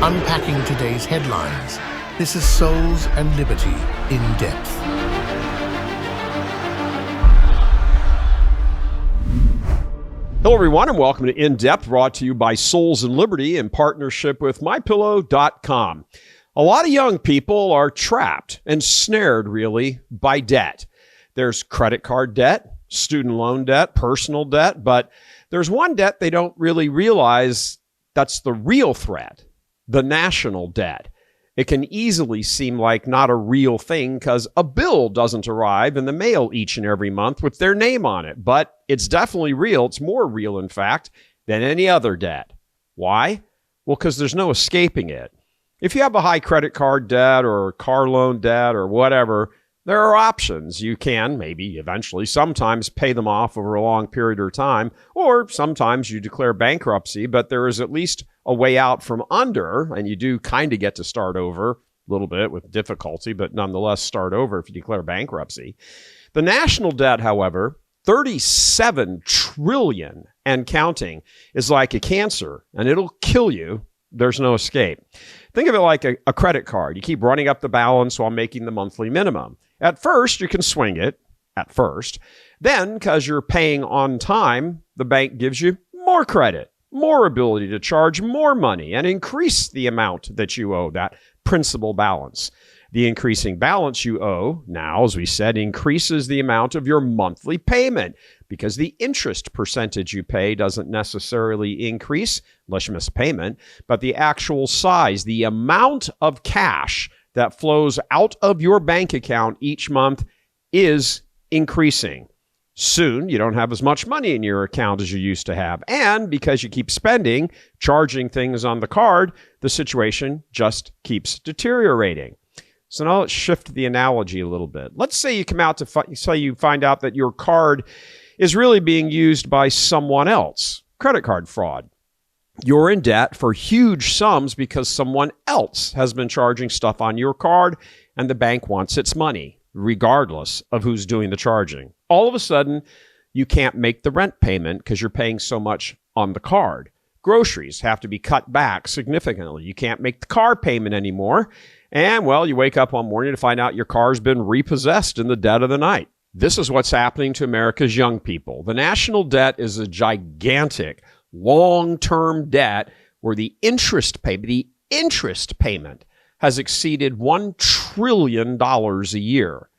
unpacking today's headlines. This is Souls and Liberty in Depth. Hello, everyone, and welcome to In Depth, brought to you by Souls and Liberty in partnership with MyPillow.com. A lot of young people are trapped and snared, really, by debt. There's credit card debt, student loan debt, personal debt, but there's one debt they don't really realize that's the real threat, the national debt. It can easily seem like not a real thing because a bill doesn't arrive in the mail each and every month with their name on it, but it's definitely real. It's more real, in fact, than any other debt. Why? Well, because there's no escaping it. If you have a high credit card debt or car loan debt or whatever, there are options. You can maybe eventually sometimes pay them off over a long period of time, or sometimes you declare bankruptcy, but there is at least a way out from under, and you do kind of get to start over a little bit with difficulty, but nonetheless start over if you declare bankruptcy. The national debt, however, $37 trillion and counting, is like a cancer, and it'll kill you. There's no escape. Think of it like a credit card. You keep running up the balance while making the monthly minimum. At first, you can swing it, at first. Then, because you're paying on time, the bank gives you more credit, more ability to charge more money and increase the amount that you owe, that principal balance. The increasing balance you owe now, as we said, increases the amount of your monthly payment because the interest percentage you pay doesn't necessarily increase unless you miss a payment, but the actual size, the amount of cash that flows out of your bank account each month is increasing. Soon, you don't have as much money in your account as you used to have. And because you keep spending, charging things on the card, the situation just keeps deteriorating. So now let's shift the analogy a little bit. Let's say you come out to say you find out that your card is really being used by someone else. Credit card fraud. You're in debt for huge sums because someone else has been charging stuff on your card and the bank wants its money, regardless of who's doing the charging. All of a sudden, you can't make the rent payment because you're paying so much on the card. Groceries have to be cut back significantly. You can't make the car payment anymore. And, well, you wake up one morning to find out your car's been repossessed in the dead of the night. This is what's happening to America's young people. The national debt is a gigantic long-term debt where the interest payment has exceeded $1 trillion a year.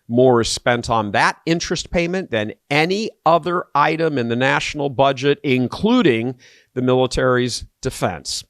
More is spent on that interest payment than any other item in the national budget, including the military's defense.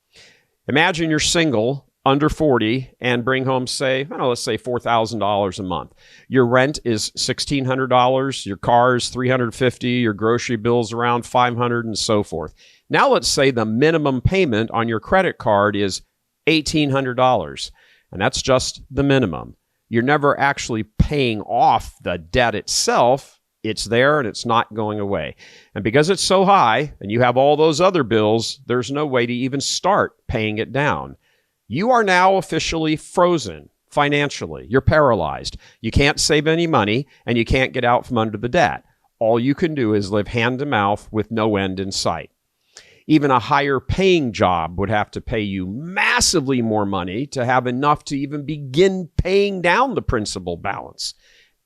Imagine you're single, under 40, and bring home, let's say $4,000 a month. Your rent is $1,600, your car is $350, your grocery bill's around $500, and so forth. Now let's say the minimum payment on your credit card is $1,800, and that's just the minimum. You're never actually paying off the debt itself. It's there and it's not going away. And because it's so high, and you have all those other bills, there's no way to even start paying it down. You are now officially frozen financially. You're paralyzed. You can't save any money, and you can't get out from under the debt. All you can do is live hand to mouth with no end in sight. Even a higher paying job would have to pay you massively more money to have enough to even begin paying down the principal balance.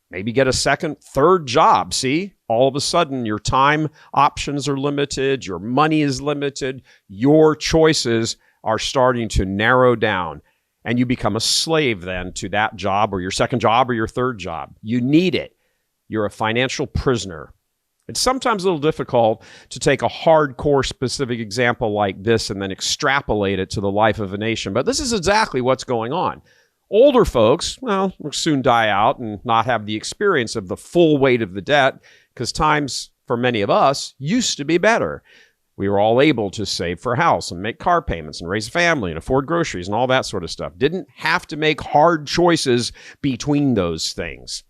Maybe get a second, third job. See, all of a sudden your time options are limited, your money is limited, your choices are starting to narrow down, and you become a slave then to that job or your second job or your third job. You need it. You're a financial prisoner. It's sometimes a little difficult to take a hardcore specific example like this and then extrapolate it to the life of a nation, but this is exactly what's going on. Older folks, will soon die out and not have the experience of the full weight of the debt because times for many of us used to be better. We were all able to save for a house and make car payments and raise a family and afford groceries and all that sort of stuff. Didn't have to make hard choices between those things.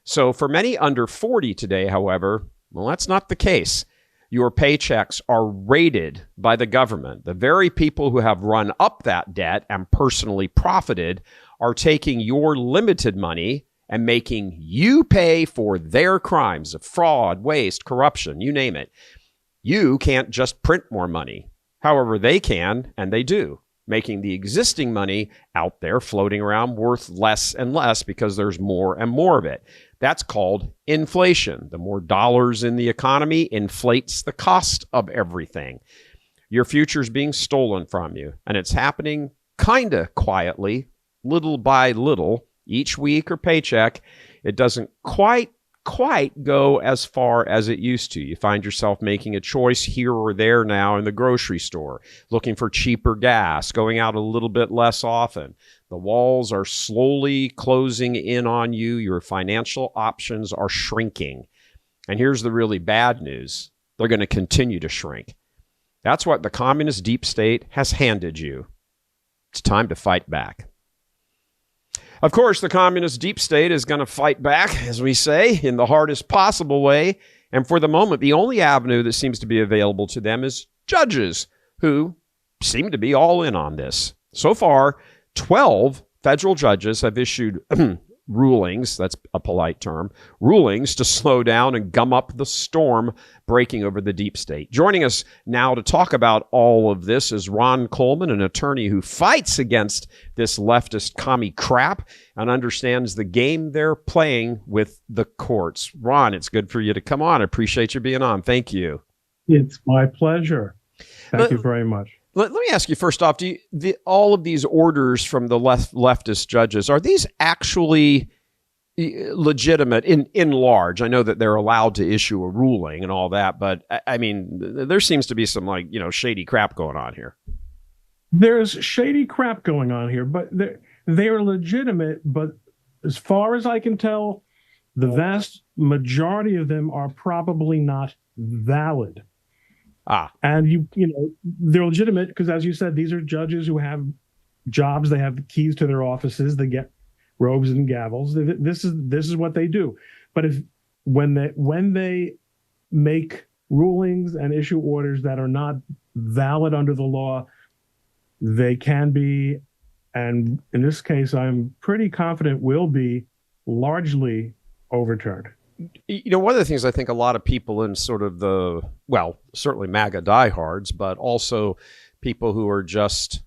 So for many under 40 today, however, well, that's not the case. Your paychecks are raided by the government. The very people who have run up that debt and personally profited are taking your limited money and making you pay for their crimes of fraud, waste, corruption, you name it. You can't just print more money. However, they can, and they do. making the existing money out there floating around worth less and less because there's more and more of it. That's called inflation. The more dollars in the economy inflates the cost of everything. Your future's being stolen from you, and it's happening kind of quietly, little by little, each week or paycheck. It doesn't quite go as far as it used to. You find yourself making a choice here or there now in the grocery store, looking for cheaper gas, going out a little bit less often. The walls are slowly closing in on you. Your financial options are shrinking. And here's the really bad news. They're going to continue to shrink. That's what the communist deep state has handed you. It's time to fight back. Of course, the communist deep state is going to fight back, as we say, in the hardest possible way. And for the moment, the only avenue that seems to be available to them is judges, who seem to be all in on this. So far, 12 federal judges have issued rulings, that's a polite term, rulings to slow down and gum up the storm breaking over the deep state. Joining us now to talk about all of this is Ron Coleman, an attorney who fights against this leftist commie crap and understands the game they're playing with the courts. Ron, it's good for you to come on. I appreciate you being on. Thank you. It's my pleasure. Thank you very much. Let me ask you first off, all of these orders from the leftist judges, are these actually legitimate in large? I know that they're allowed to issue a ruling and all that, but I mean, there seems to be some shady crap going on here. There's shady crap going on here, but they're legitimate. But as far as I can tell, the vast majority of them are probably not valid. And they're legitimate because, as you said, these are judges who have jobs. They have keys to their offices. They get robes and gavels. This is what they do. But when they make rulings and issue orders that are not valid under the law, they can be, and in this case, I'm pretty confident will be, largely overturned. One of the things I think a lot of people in sort of certainly MAGA diehards, but also people who are just,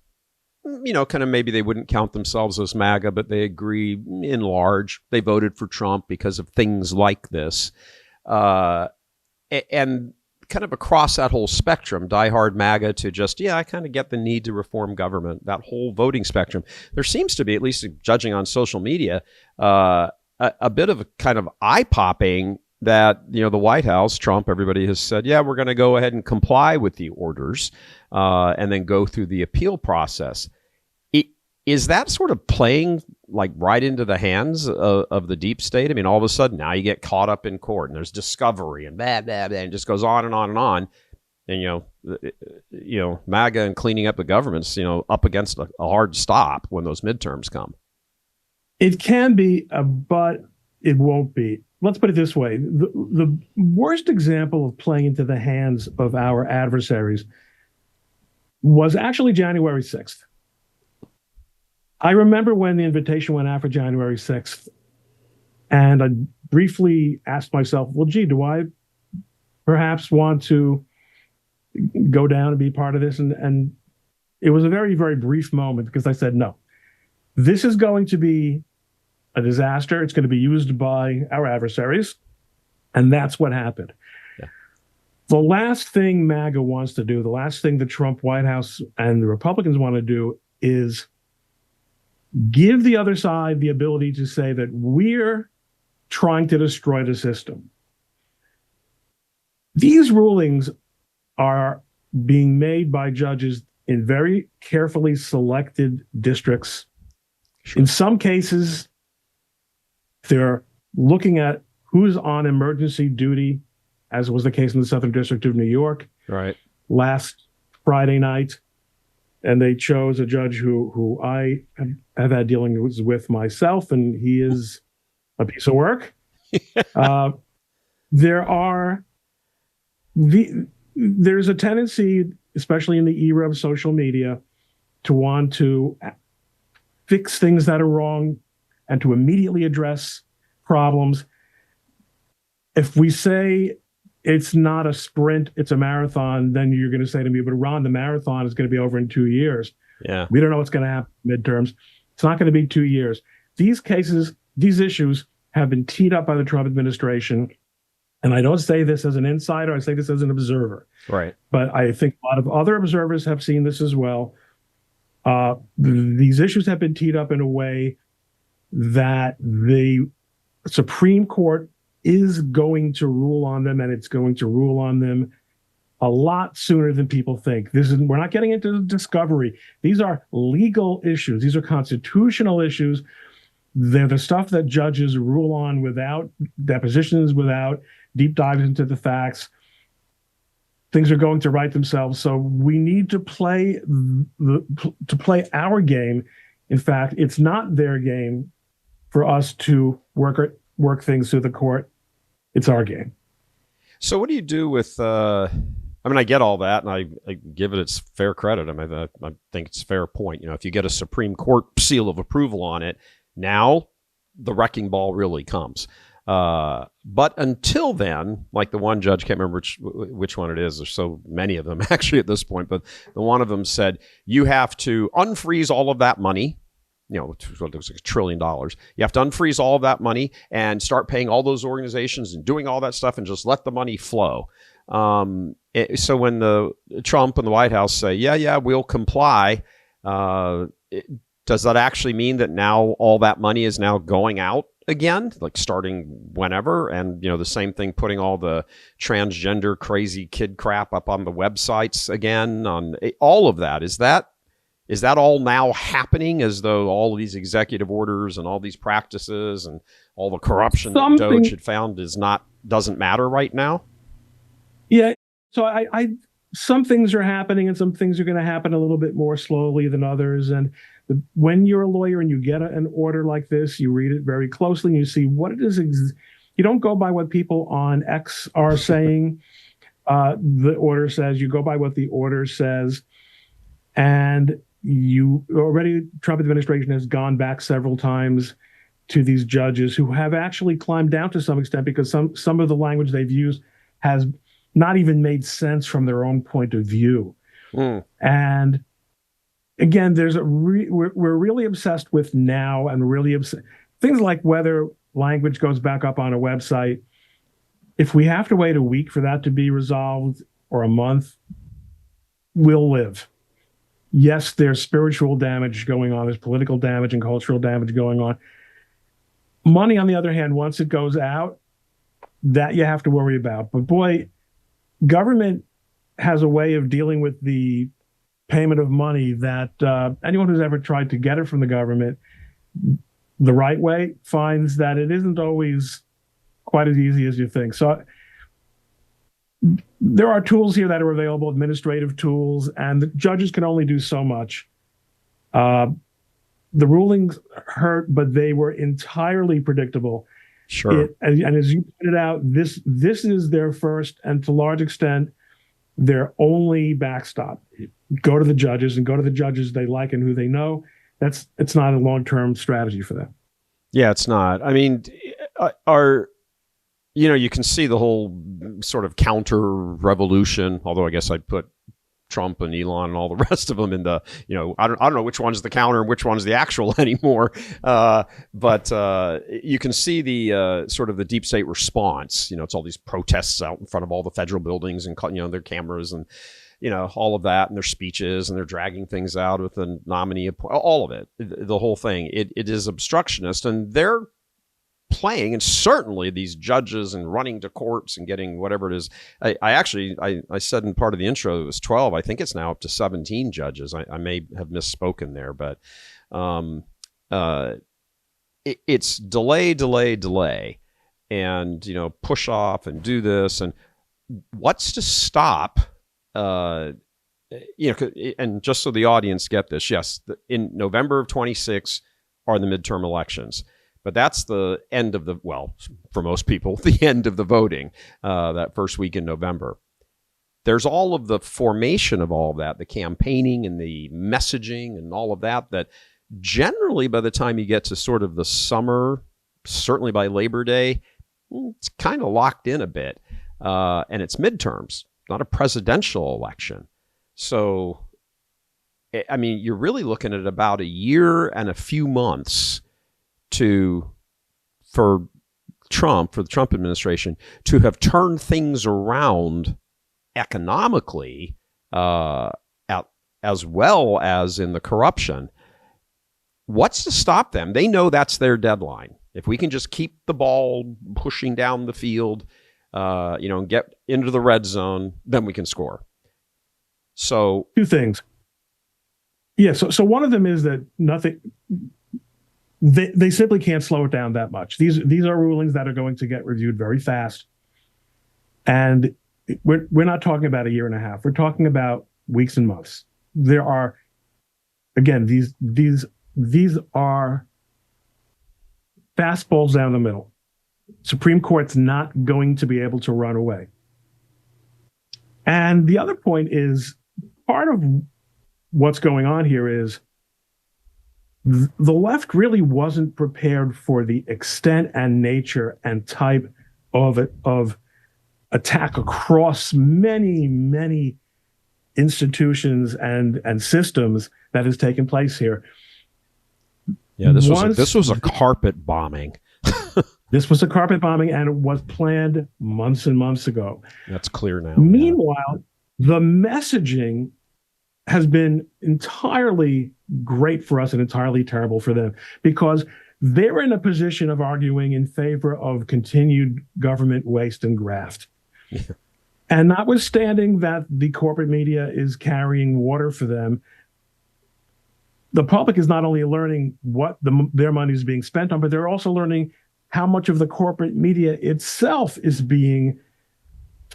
kind of maybe they wouldn't count themselves as MAGA, but they agree in large. They voted for Trump because of things like this. And kind of across that whole spectrum, diehard MAGA to just, I kind of get the need to reform government, that whole voting spectrum. There seems to be, at least judging on social media, a bit of a kind of eye-popping that, the White House, Trump, everybody has said, we're going to go ahead and comply with the orders and then go through the appeal process. Is that sort of playing right into the hands of the deep state? I mean, all of a sudden now you get caught up in court and there's discovery and blah, blah, blah, and it just goes on and on and on. And, MAGA and cleaning up the government's, up against a hard stop when those midterms come. It can be, but it won't be. Let's put it this way. The worst example of playing into the hands of our adversaries was actually January 6th. I remember when the invitation went out for January 6th, and I briefly asked myself, well, do I perhaps want to go down and be part of this? And it was a very, very brief moment because I said, no, this is going to be a disaster. It's going to be used by our adversaries. And that's what happened. Yeah. The last thing MAGA wants to do, the last thing the Trump White House and the Republicans want to do is give the other side the ability to say that we're trying to destroy the system. These rulings are being made by judges in very carefully selected districts. Sure. In some cases, they're looking at who's on emergency duty, as was the case in the Southern District of New York last Friday night. And they chose a judge who I have had dealings with myself, and he is a piece of work. There's a tendency, especially in the era of social media, to want to fix things that are wrong and to immediately address problems. If it's not a sprint, it's a marathon, then you're going to say to me, but Ron, the marathon is going to be over in 2 years. Yeah. We don't know what's going to happen midterms. It's not going to be 2 years. These cases, these issues have been teed up by the Trump administration. And I don't say this as an insider, I say this as an observer. Right. But I think a lot of other observers have seen this as well. These issues have been teed up in a way that the Supreme Court is going to rule on them, and it's going to rule on them a lot sooner than people think. We're not getting into discovery. These are legal issues. These are constitutional issues. They're the stuff that judges rule on without depositions, without deep dives into the facts. Things are going to right themselves. So we need to play our game. In fact, it's not their game for us to work things through the court. It's our game. So what do you do with, I get all that, and I give it its fair credit. I think it's a fair point. If you get a Supreme Court seal of approval on it, now the wrecking ball really comes. But until then, like the one judge, can't remember which one it is. There's so many of them actually at this point, but the one of them said, you have to unfreeze all of that money. It looks like $1 trillion. You have to unfreeze all of that money and start paying all those organizations and doing all that stuff and just let the money flow. So when the Trump and the White House say, yeah, we'll comply, does that actually mean that now all that money is now going out again, like starting whenever? And, the same thing, putting all the transgender crazy kid crap up on the websites again, on all of that. Is that all now happening, as though all of these executive orders and all these practices and all the corruption that Doge had found doesn't matter right now? Yeah. So some things are happening and some things are going to happen a little bit more slowly than others. And when you're a lawyer and you get an order like this, you read it very closely and you see what it is. You don't go by what people on X are saying. The order says, you go by what the order says. And Trump administration has gone back several times to these judges who have actually climbed down to some extent, because some of the language they've used has not even made sense from their own point of view. And again, we're really obsessed with now, and really things like whether language goes back up on a website. If we have to wait a week for that to be resolved, or a month, we'll live. Yes, there's spiritual damage going on. There's political damage and cultural damage going on. Money, on the other hand, once it goes out, that you have to worry about. But boy, government has a way of dealing with the payment of money that anyone who's ever tried to get it from the government the right way finds that it isn't always quite as easy as you think. So there are tools here that are available, administrative tools, and the judges can only do so much. The rulings hurt, but they were entirely predictable. Sure. And as you pointed out, this is their first, and to a large extent, their only backstop. Go to the judges, and go to the judges they like and who they know. It's not a long-term strategy for them. Yeah, it's not. You can see the whole sort of counter-revolution, although I guess I'd put Trump and Elon and all the rest of them in the, I don't know which one's the counter and which one's the actual anymore. But you can see the sort of the deep state response. It's all these protests out in front of all the federal buildings and, their cameras and, all of that, and their speeches, and they're dragging things out with the nominee, all of it, the whole thing. It is obstructionist, and they're playing, and certainly these judges and running to courts and getting whatever it is. I said in part of the intro it was 12. I think it's now up to 17 judges. I may have misspoken there, but it's delay, and push off and do this, and what's to stop? And just so the audience get this, yes, in November of 26 are the midterm elections. But that's the end of for most people, the end of the voting, that first week in November. There's all of the formation of all of that, the campaigning and the messaging and all of that generally by the time you get to sort of the summer, certainly by Labor Day, it's kind of locked in a bit. and it's midterms, not a presidential election. So, I mean, you're really looking at about a year and a few months for the Trump administration to have turned things around economically, as well as in the corruption. What's to stop them? They know that's their deadline. If we can just keep the ball pushing down the field, and get into the red zone, then we can score. So two things. Yeah. So one of them is that they simply can't slow it down that much. These are rulings that are going to get reviewed very fast. And we're not talking about a year and a half. We're talking about weeks and months. There are, again, these are fastballs down the middle. Supreme Court's not going to be able to run away. And the other point is, part of what's going on here is the left really wasn't prepared for the extent and nature and type of attack across many institutions and systems that has taken place here. Yeah, this was a carpet bombing. This was a carpet bombing, and it was planned months and months ago. That's clear now. Meanwhile, the messaging has been entirely great for us and entirely terrible for them, because they're in a position of arguing in favor of continued government waste and graft. Yeah. And notwithstanding that the corporate media is carrying water for them, the public is not only learning what their money is being spent on, but they're also learning how much of the corporate media itself is being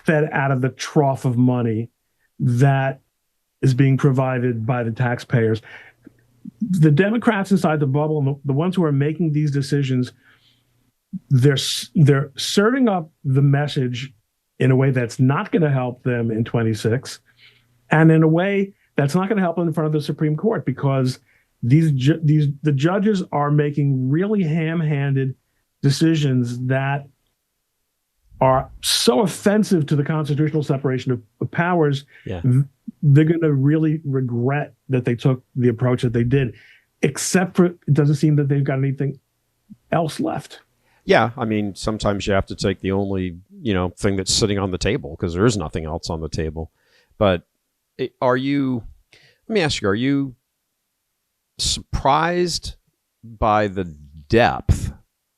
fed out of the trough of money that is being provided by the taxpayers. The Democrats inside the bubble and the ones who are making these decisions, they're serving up the message in a way that's not going to help them in 26, and in a way that's not going to help them in front of the Supreme Court, because the judges are making really ham-handed decisions that are so offensive to the constitutional separation of powers. Yeah. They're going to really regret that they took the approach that they did, except for it doesn't seem that they've got anything else left. Yeah, I mean, sometimes you have to take the only, thing that's sitting on the table, because there is nothing else on the table. But let me ask you, are you surprised by the depth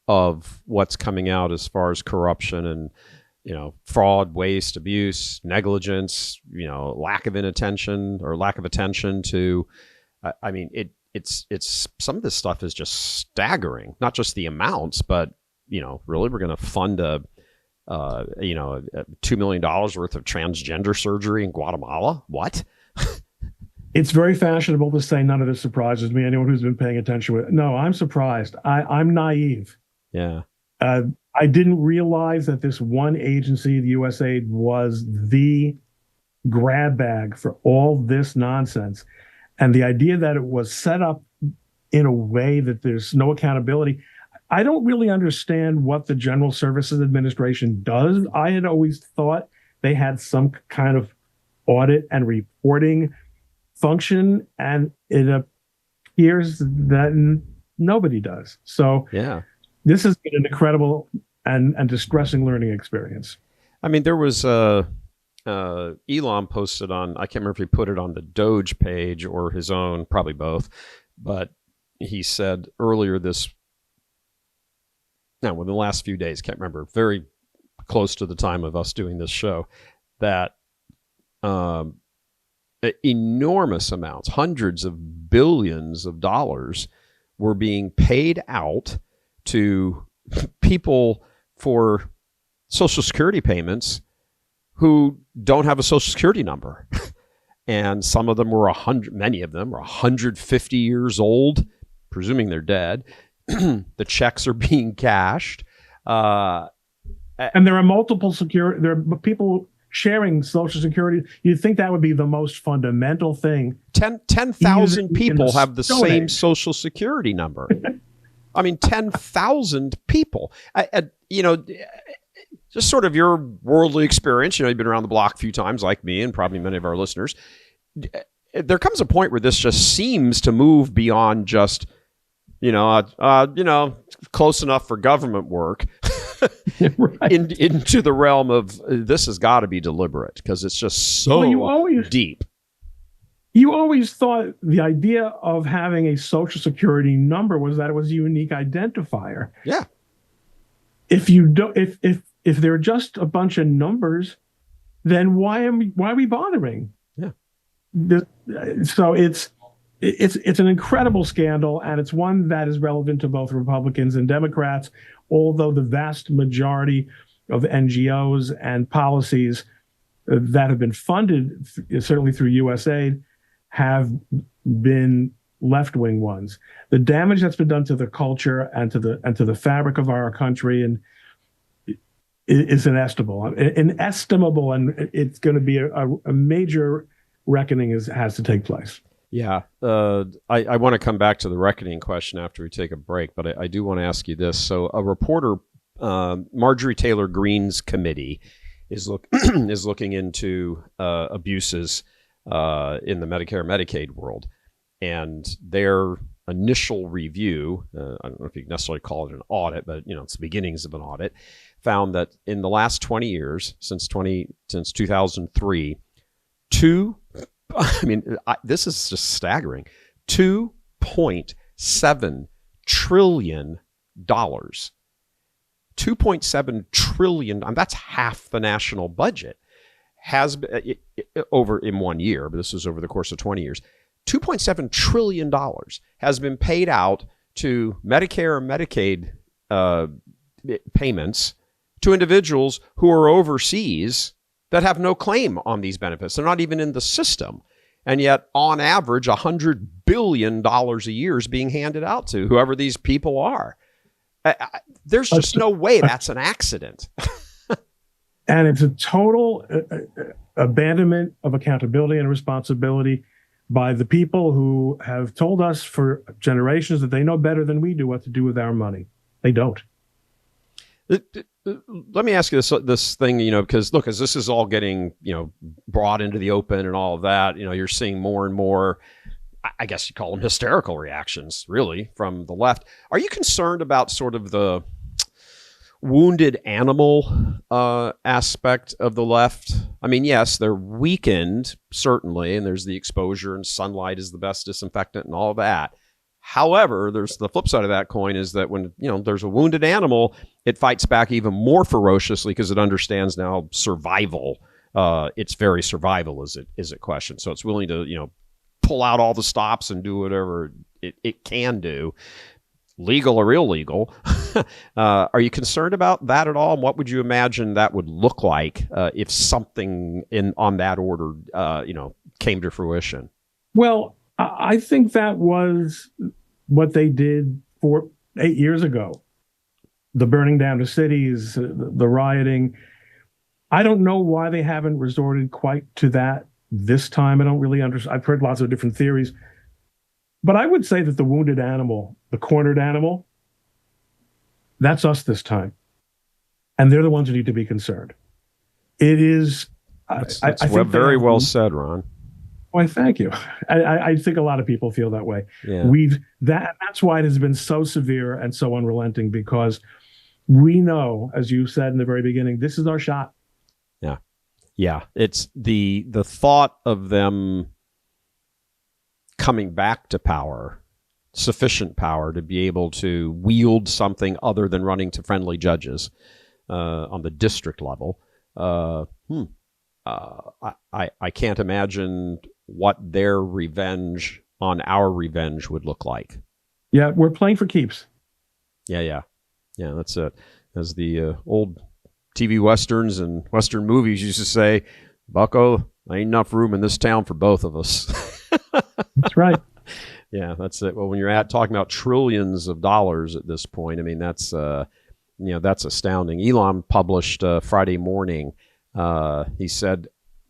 of what's coming out as far as corruption and, fraud, waste, abuse, negligence, lack of inattention or lack of attention to, it's some of this stuff is just staggering, not just the amounts, but, really we're going to fund $2 million worth of transgender surgery in Guatemala. What? It's very fashionable to say none of this surprises me. Anyone who's been paying attention no, I'm surprised. I'm naive. Yeah. I didn't realize that this one agency, the USAID, was the grab bag for all this nonsense. And the idea that it was set up in a way that there's no accountability. I don't really understand what the General Services Administration does. I had always thought they had some kind of audit and reporting function, and it appears that nobody does. So yeah. This has been an incredible and distressing learning experience. I mean, there was Elon posted on, I can't remember if he put it on the Doge page or his own, probably both, but he said earlier within the last few days, can't remember, very close to the time of us doing this show, that enormous amounts, hundreds of billions of dollars were being paid out to people for Social Security payments who don't have a Social Security number. And some of them were many of them were 150 years old, presuming they're dead. The checks are being cashed. And there are multiple there are people sharing Social Security. You'd think that would be the most fundamental thing. 10,000 people have the same Social Security number. I mean, 10,000 people. just sort of your worldly experience, you've been around the block a few times like me and probably many of our listeners. There comes a point where this just seems to move beyond just, close enough for government work Right. into the realm of this has got to be deliberate because it's just so deep. You always thought the idea of having a social security number was that it was a unique identifier. Yeah. If you don't, if they're just a bunch of numbers, then why are we bothering? Yeah. So it's an incredible scandal, and it's one that is relevant to both Republicans and Democrats, although the vast majority of NGOs and policies that have been funded, certainly through USAID, have been left-wing ones. The damage that's been done to the culture and to the fabric of our country and is inestimable, and it's going to be a major reckoning has to take place. Yeah. I want to come back to the reckoning question after we take a break, but I do want to ask you this. So a reporter, Marjorie Taylor Greene's committee is looking into abuses in the Medicare-Medicaid world. And their initial review, I don't know if you can necessarily call it an audit, but it's the beginnings of an audit, found that in the last 20 years, since 2003, this is just staggering, $2.7 trillion. $2.7 trillion, that's half the national budget, has been over in 1 year, but this was over the course of 20 years. $2.7 trillion has been paid out to Medicare and Medicaid payments to individuals who are overseas that have no claim on these benefits. They're not even in the system. And yet, on average, $100 billion a year is being handed out to whoever these people are. There's just no way that's an accident. And it's a total abandonment of accountability and responsibility by the people who have told us for generations that they know better than we do what to do with our money. They don't. Let me ask you this thing, because look, as this is all getting, brought into the open and all of that, you're seeing more and more, I guess you call them hysterical reactions, really, from the left. Are you concerned about sort of the wounded animal aspect of the left? I mean, yes, they're weakened, certainly, and there's the exposure, and sunlight is the best disinfectant and all of that. However, there's the flip side of that coin is that when, there's a wounded animal, it fights back even more ferociously because it understands now survival. Its very survival is it questioned. So it's willing to, pull out all the stops and do whatever it can do, legal or illegal. Are you concerned about that at all? And what would you imagine that would look like if something on that order, came to fruition? Well, I think that was what they did 8 years ago. The burning down of cities, the rioting. I don't know why they haven't resorted quite to that this time. I don't really understand. I've heard lots of different theories. But I would say that the wounded animal, the cornered animal, that's us this time. And they're the ones who need to be concerned. It is. That's very well said, Ron. Why, thank you. I think a lot of people feel that way. Yeah. That's why it has been so severe and so unrelenting, because we know, as you said in the very beginning, this is our shot. Yeah. Yeah. It's the thought of them coming back to power, sufficient power to be able to wield something other than running to friendly judges on the district level. I can't imagine what their revenge on our revenge would look like. Yeah, we're playing for keeps. Yeah, that's it. As the old TV westerns and western movies used to say, Bucko, ain't enough room in this town for both of us. That's right. Yeah, that's it. Well, when you're talking about trillions of dollars at this point, I mean, that's astounding. Elon published Friday morning. He said,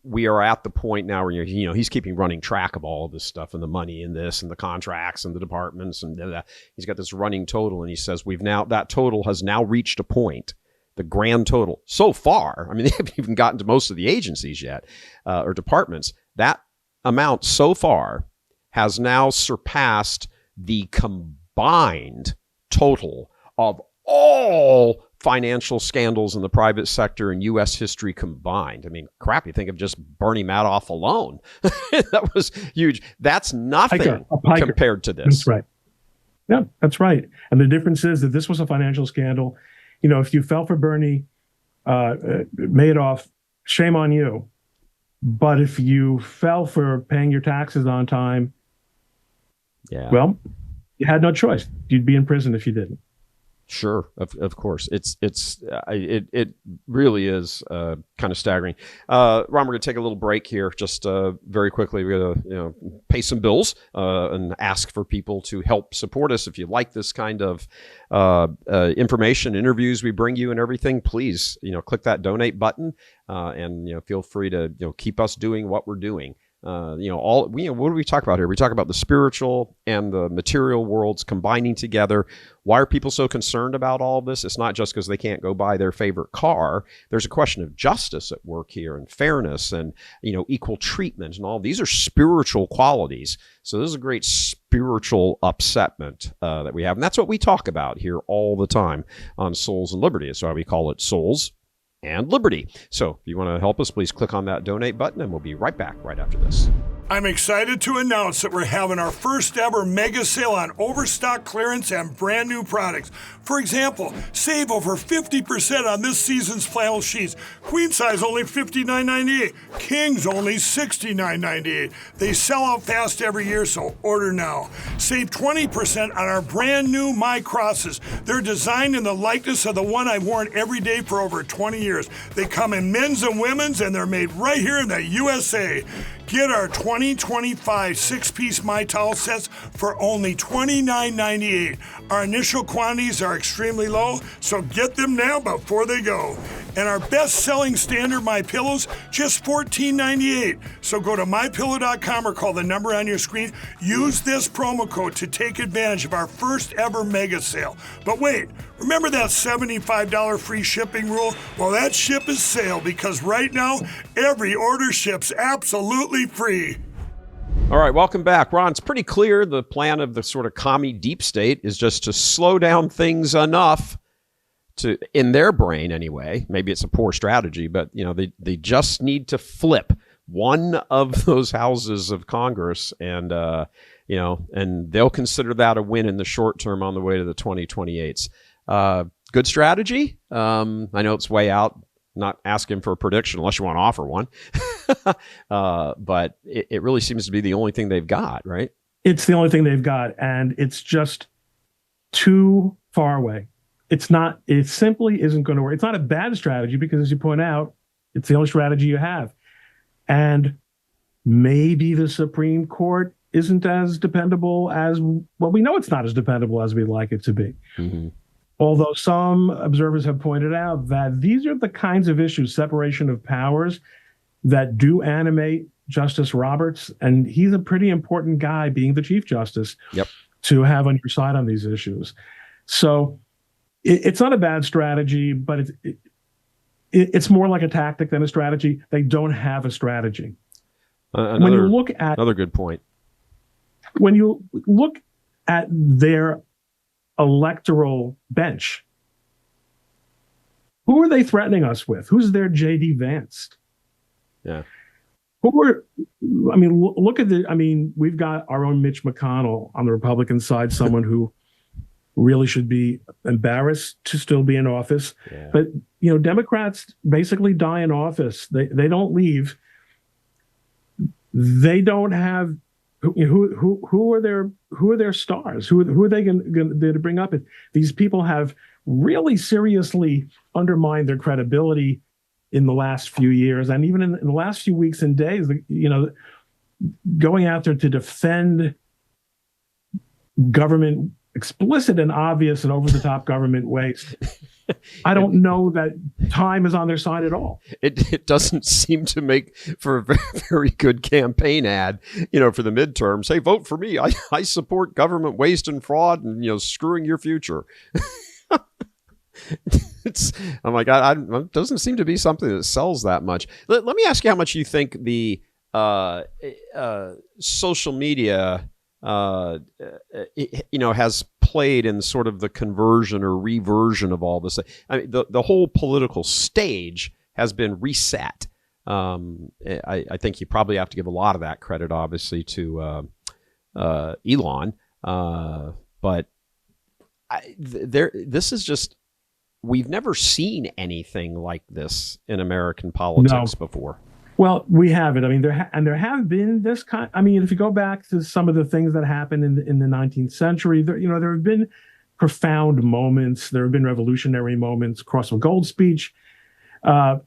we are at the point now where he's keeping running track of all of this stuff and the money in this and the contracts and the departments and he's got this running total, and he says that total has now reached a point the grand total so far, I mean, they haven't even gotten to most of the agencies yet, or departments. That amount so far has now surpassed the combined total of all financial scandals in the private sector and U.S. history combined. I mean, crap, you think of just Bernie Madoff alone. That was huge. That's nothing compared to this. That's right. Yeah, that's right. And the difference is that this was a financial scandal. You know, if you fell for Bernie Madoff, shame on you. But if you fell for paying your taxes on time, well, you had no choice. You'd be in prison if you didn't. Sure, of course. It really is kind of staggering. Ron, we're going to take a little break here, just very quickly. We're going to pay some bills and ask for people to help support us. If you like this kind of information, interviews we bring you, and everything, please click that donate button and feel free to keep us doing what we're doing. What do we talk about here? We talk about the spiritual and the material worlds combining together. Why are people so concerned about all this? It's not just because they can't go buy their favorite car. There's a question of justice at work here, and fairness, and equal treatment, and all these are spiritual qualities. So this is a great spiritual upsetment that we have, and that's what we talk about here all the time on Souls and Liberty. That's why we call it Souls and Liberty. So if you want to help us, please click on that donate button, and we'll be right back right after this. I'm excited to announce that we're having our first ever mega sale on overstock clearance and brand new products. For example, save over 50% on this season's flannel sheets. Queen size only $59.98. Kings only $69.98. They sell out fast every year, so order now. Save 20% on our brand new My Crosses. They're designed in the likeness of the one I've worn every day for over 20 years. They come in men's and women's, and they're made right here in the USA. Get our 2025 six-piece My Towel sets for only $29.98. Our initial quantities are extremely low, so get them now before they go. And our best-selling standard My Pillows, just $14.98. So go to mypillow.com or call the number on your screen. Use this promo code to take advantage of our first ever mega sale. But wait, remember that $75 free shipping rule? Well, that ship is sailed, because right now, every order ships absolutely free. All right, welcome back. Ron, it's pretty clear the plan of the sort of commie deep state is just to slow down things enough to, in their brain anyway, maybe it's a poor strategy, but they just need to flip one of those houses of Congress, and and they'll consider that a win in the short term on the way to the 2028s. Good strategy. I know it's way out. Not asking for a prediction unless you want to offer one. But it really seems to be the only thing they've got, right? It's the only thing they've got, and it's just too far away. It simply isn't going to work. It's not a bad strategy, because, as you point out, it's the only strategy you have. And maybe the Supreme Court isn't as dependable as, well, we know it's not as dependable as we'd like it to be. Mm-hmm. Although some observers have pointed out that these are the kinds of issues, separation of powers, that do animate Justice Roberts. And he's a pretty important guy, being the Chief Justice, to have on your side on these issues. So it's not a bad strategy, but it's more like a tactic than a strategy. They don't have a strategy. When you look at another good point. When you look at their electoral bench, who are they threatening us with? Who's their J.D. Vance? Yeah. Look at we've got our own Mitch McConnell on the Republican side, someone who really should be embarrassed to still be in office. Yeah. But, Democrats basically die in office. They don't leave. They don't have, who are their stars? Who are they going to bring up? These people have really seriously undermined their credibility in the last few years, and even in the last few weeks and days. Going out there to defend government, explicit and obvious and over-the-top government waste. I don't know that time is on their side at all. It doesn't seem to make for a very, very good campaign ad, for the midterms. Hey, vote for me. I support government waste and fraud and, screwing your future. I'm like, it doesn't seem to be something that sells that much. Let me ask you how much you think the social media, has played in sort of the conversion or reversion of all this. I mean, the whole political stage has been reset. I think you probably have to give a lot of that credit, obviously, to Elon. But this is just, we've never seen anything like this in American politics before. Well, we haven't. I mean, there have been this kind. I mean, if you go back to some of the things that happened in the 19th century, there have been profound moments. There have been revolutionary moments. Cross of Gold speech, or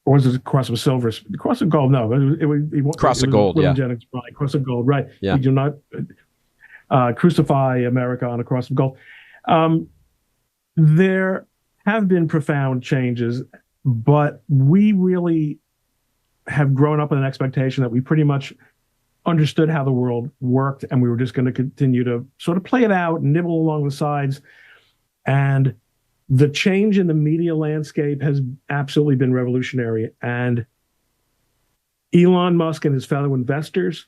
was it Cross of Silver? Cross of Gold? No, Cross of Gold. Yeah, right. Cross of Gold. Right. Yeah. We do not crucify America on a cross of gold. There have been profound changes, but we really have grown up with an expectation that we pretty much understood how the world worked, and we were just going to continue to sort of play it out and nibble along the sides. And the change in the media landscape has absolutely been revolutionary. And Elon Musk and his fellow investors,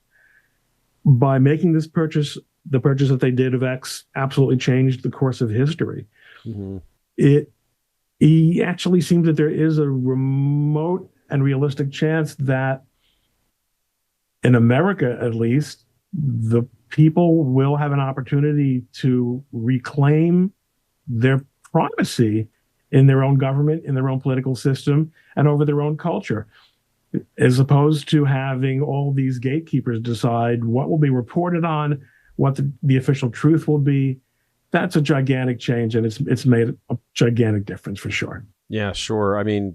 by making this purchase, the purchase that they did of X, absolutely changed the course of history. Mm-hmm. He actually seems that there is a remote and realistic chance that in America, at least, the people will have an opportunity to reclaim their primacy in their own government, in their own political system, and over their own culture, as opposed to having all these gatekeepers decide what will be reported on, what the official truth will be. That's a gigantic change, and it's made a gigantic difference for sure. Yeah, sure. I mean,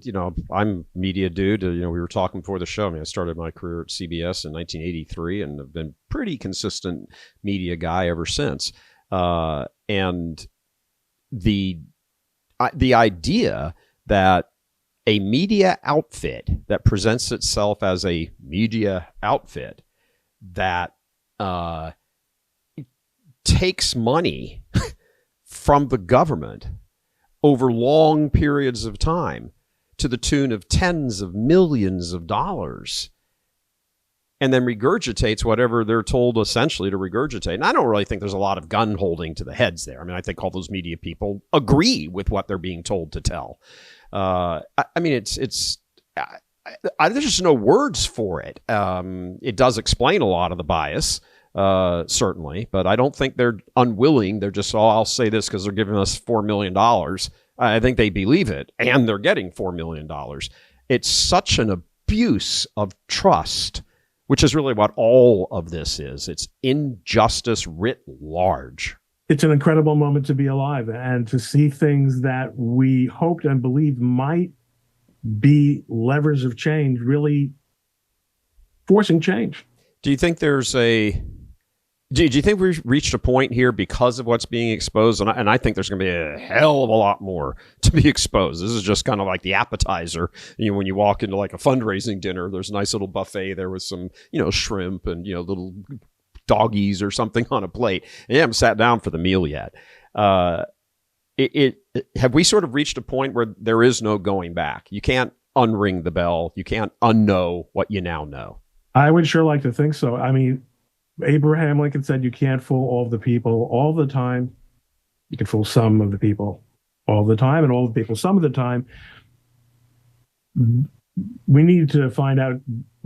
I'm a media dude. We were talking before the show. I mean, I started my career at CBS in 1983 and have been pretty consistent media guy ever since. And the idea that a media outfit that presents itself as a media outfit that takes money from the government over long periods of time to the tune of tens of millions of dollars, and then regurgitates whatever they're told essentially to regurgitate. And I don't really think there's a lot of gun holding to the heads there. I mean, I think all those media people agree with what they're being told to tell. I mean, there's just no words for it. It does explain a lot of the bias, certainly, but I don't think they're unwilling. They're just, I'll say this because they're giving us $4 million. I think they believe it, and they're getting $4 million. It's such an abuse of trust, which is really what all of this is. It's injustice writ large. It's an incredible moment to be alive and to see things that we hoped and believed might be levers of change, really forcing change. Do you think do you think we've reached a point here because of what's being exposed? And I think there's going to be a hell of a lot more to be exposed. This is just kind of like the appetizer. When you walk into like a fundraising dinner, there's a nice little buffet there with some, shrimp and, little doggies or something on a plate. And you haven't sat down for the meal yet. Have we sort of reached a point where there is no going back? You can't unring the bell. You can't unknow what you now know. I would sure like to think so. I mean, Abraham Lincoln said you can't fool all of the people all the time. You can fool some of the people all the time, and all the people some of the time. We need to find out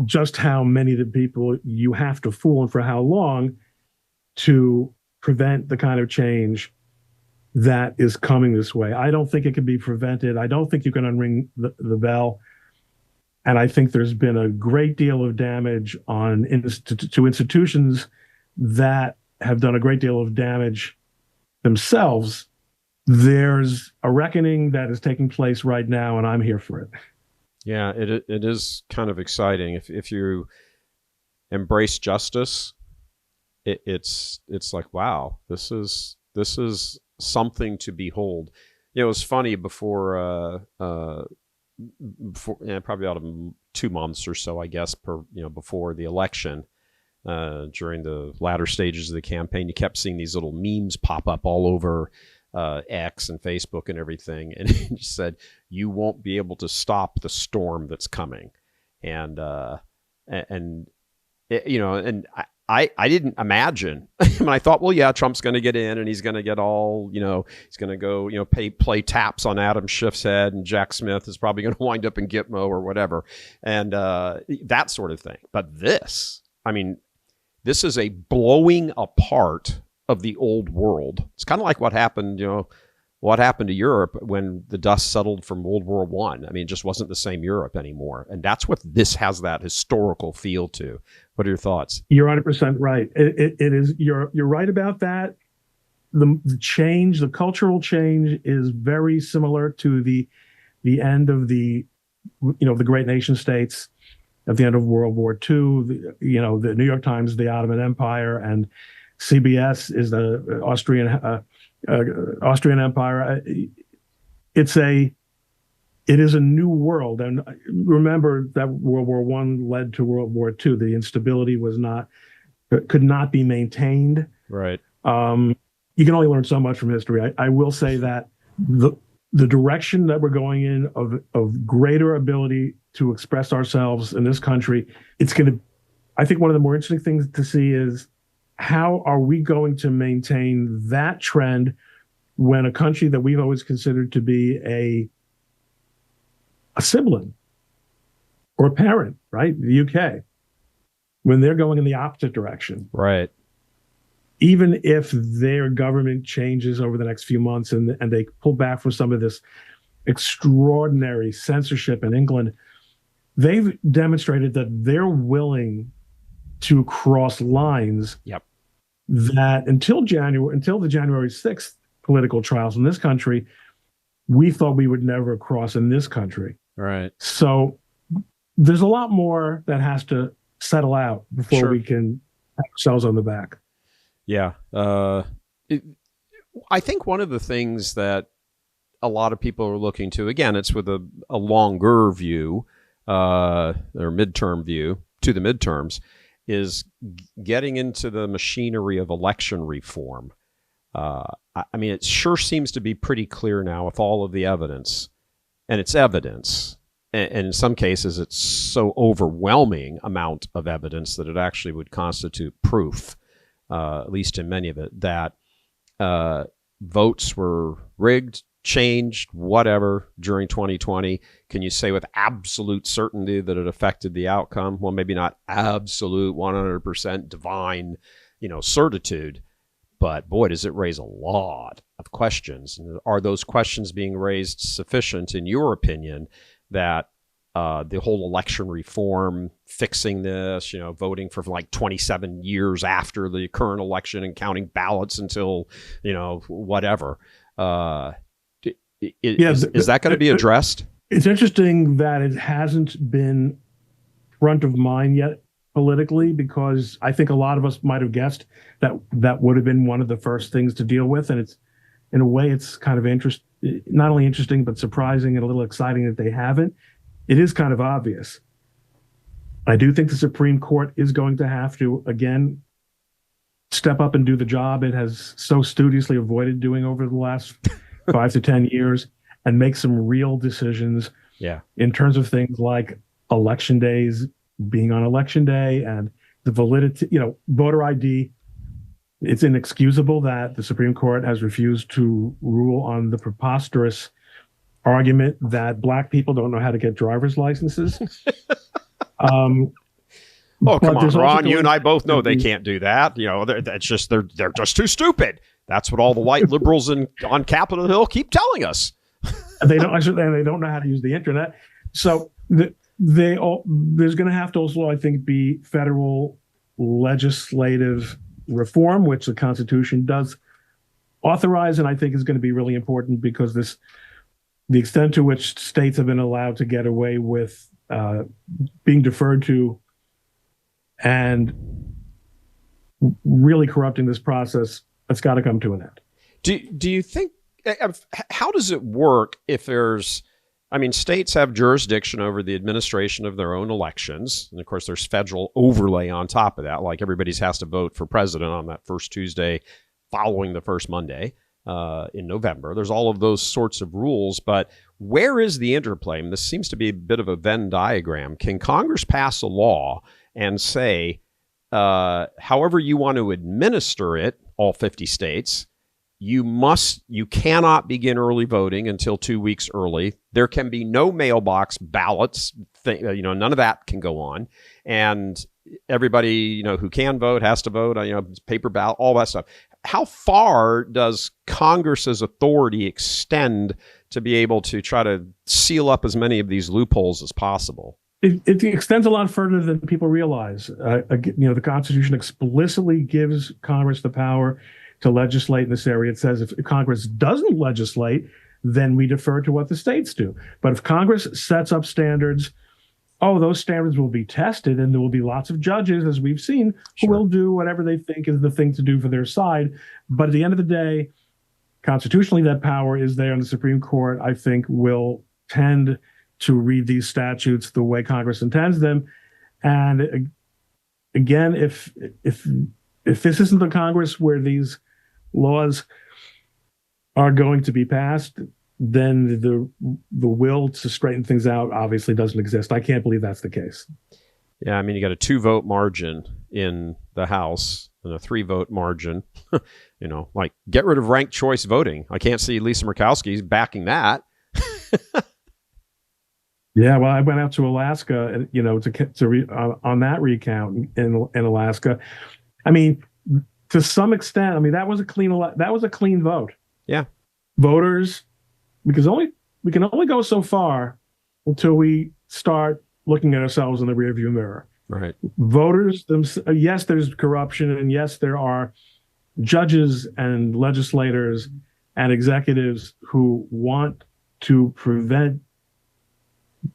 just how many of the people you have to fool and for how long to prevent the kind of change that is coming this way. I don't think it can be prevented. I don't think you can unring the bell. And I think there's been a great deal of damage to institutions that have done a great deal of damage themselves. There's a reckoning that is taking place right now, and I'm here for it. Yeah, it is kind of exciting. If you embrace justice, it's like, wow, this is something to behold. It was funny before probably out of 2 months or so, I guess, before the election, during the latter stages of the campaign, you kept seeing these little memes pop up all over X and Facebook and everything, and he just said, "You won't be able to stop the storm that's coming," and I didn't imagine. And I thought, well, yeah, Trump's going to get in and he's going to get all, he's going to go, play taps on Adam Schiff's head, and Jack Smith is probably going to wind up in Gitmo or whatever, and that sort of thing. But this is a blowing apart of the old world. It's kind of like what happened to Europe when the dust settled from World War I. It just wasn't the same Europe anymore. And that's what this has, that historical feel to. What are your thoughts? You're 100% right. It is. You're right about that. The change, the cultural change, is very similar to the end of the great nation states at the end of World War II. The New York Times, the Ottoman Empire, and CBS is the Austrian Empire. It is a new world, and remember that World War I led to World War II. The instability could not be maintained. Right. You can only learn so much from history. I will say that the direction that we're going in of greater ability to express ourselves in this country, I think one of the more interesting things to see is, how are we going to maintain that trend when a country that we've always considered to be a sibling or a parent, right? The UK, when they're going in the opposite direction. Right. Even if their government changes over the next few months and they pull back from some of this extraordinary censorship in England, they've demonstrated that they're willing to cross lines. Yep. That until the January 6th political trials in this country, we thought we would never cross in this country. Right. So there's a lot more that has to settle out before we can pat ourselves on the back. Yeah. I think one of the things that a lot of people are looking to, again, it's with a longer view, or midterm view to the midterms, is getting into the machinery of election reform. It sure seems to be pretty clear now with all of the evidence, and it's evidence. And in some cases, it's so overwhelming amount of evidence that it actually would constitute proof, at least in many of it, that votes were rigged, changed, whatever, during 2020. Can you say with absolute certainty that it affected the outcome? Well, maybe not absolute 100% divine, certitude, but boy, does it raise a lot of questions. And are those questions being raised sufficient, in your opinion, that the whole election reform, fixing this, voting for like 27 years after the current election and counting ballots until, whatever, is that going to be addressed? It's interesting that it hasn't been front of mind yet politically, because I think a lot of us might have guessed that would have been one of the first things to deal with. And it's, in a way, it's kind of not only interesting, but surprising and a little exciting that they haven't. It is kind of obvious. I do think the Supreme Court is going to have to, again, step up and do the job it has so studiously avoided doing over the last 5 to 10 years, and make some real decisions in terms of things like election days being on election day and the validity, voter ID. It's inexcusable that the Supreme Court has refused to rule on the preposterous argument that Black people don't know how to get driver's licenses. Oh, come on, Ron. You and I both know they can't do that. They're just too stupid. That's what all the white liberals on Capitol Hill keep telling us. They don't know how to use the internet. So there's going to have to also, I think, be federal legislative reform, which the Constitution does authorize, and I think is going to be really important, because the extent to which states have been allowed to get away with being deferred to and really corrupting this process, it's got to come to an end. Do you think, how does it work if states have jurisdiction over the administration of their own elections. And of course, there's federal overlay on top of that. Like everybody's has to vote for president on that first Tuesday following the first Monday. in November. There's all of those sorts of rules, but where is the interplay? And this seems to be a bit of a Venn diagram. Can Congress pass a law and say, however you want to administer it, all 50 states, you cannot begin early voting until 2 weeks early. There can be no mailbox ballots. None of that can go on. And everybody, who can vote has to vote, paper ballot, all that stuff. How far does Congress's authority extend to be able to try to seal up as many of these loopholes as possible? It extends a lot further than people realize. The Constitution explicitly gives Congress the power to legislate in this area. It says if Congress doesn't legislate, then we defer to what the states do. But if Congress sets up standards, those standards will be tested, and there will be lots of judges, as we've seen, who will do whatever they think is the thing to do for their side. But at the end of the day, constitutionally, that power is there, and the Supreme Court, I think, will tend to read these statutes the way Congress intends them. And again, if this isn't the Congress where these laws are going to be passed, then the will to straighten things out obviously doesn't exist. I can't believe that's the case. Yeah, you got a 2-vote margin in the House and a 3-vote margin. Get rid of ranked choice voting. I can't see Lisa Murkowski's backing that. Yeah, well, I went out to Alaska, on that recount in Alaska. To some extent, that was a clean vote. Yeah, voters, because we can only go so far until we start looking at ourselves in the rearview mirror. Right. Voters, yes, there's corruption, and yes, there are judges and legislators and executives who want to prevent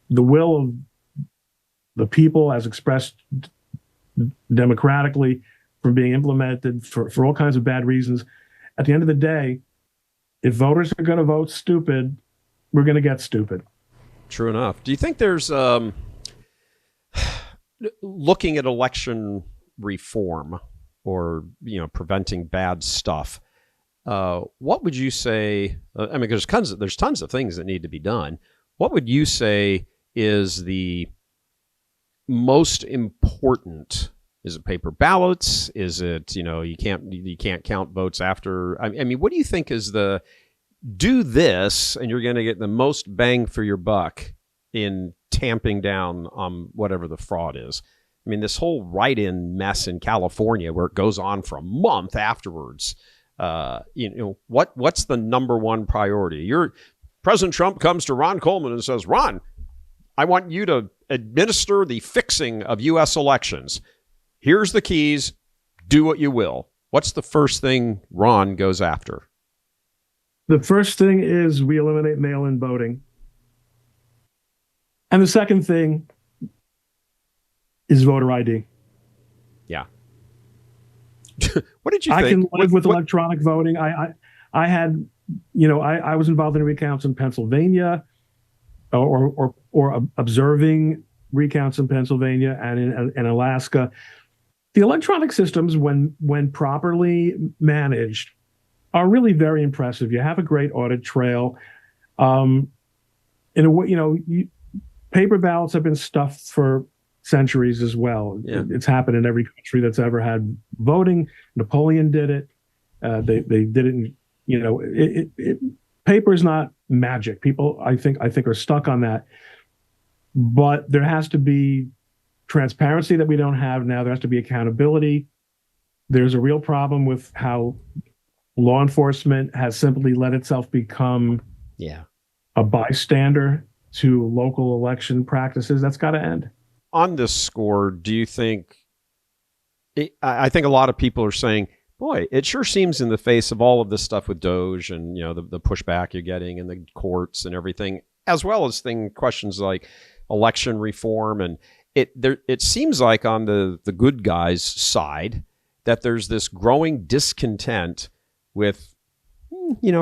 the will of the people as expressed democratically from being implemented for all kinds of bad reasons. At the end of the day, if voters are going to vote stupid, we're going to get stupid. True enough. Do you think there's looking at election reform or preventing bad stuff? What would you say? There's tons of things that need to be done. What would you say is the most important? Is it paper ballots? Is it, you can't count votes after? What do you think is do this and you're going to get the most bang for your buck in tamping down on whatever the fraud is? This whole write-in mess in California where it goes on for a month afterwards. What's the number one priority? President Trump comes to Ron Coleman and says, Ron, I want you to administer the fixing of U.S. elections. Here's the keys. Do what you will. What's the first thing Ron goes after? The first thing is we eliminate mail-in voting. And the second thing is voter ID. Yeah. What did you think? I can live with electronic voting. I was involved in recounts in Pennsylvania or observing recounts in Pennsylvania and in Alaska. The electronic systems, when properly managed, are really very impressive. You have a great audit trail. In a way, paper ballots have been stuffed for centuries as well. Yeah. It's happened in every country that's ever had voting. Napoleon did it. They did it. Paper is not magic. People, I think, are stuck on that. But there has to be transparency that we don't have now. There has to be accountability. There's a real problem with how law enforcement has simply let itself become a bystander to local election practices. That's got to end. On this score, do you think, I think a lot of people are saying, boy, it sure seems in the face of all of this stuff with Doge and, the pushback you're getting in the courts and everything, as well as questions like election reform. And it seems like on the good guys' side that there's this growing discontent with,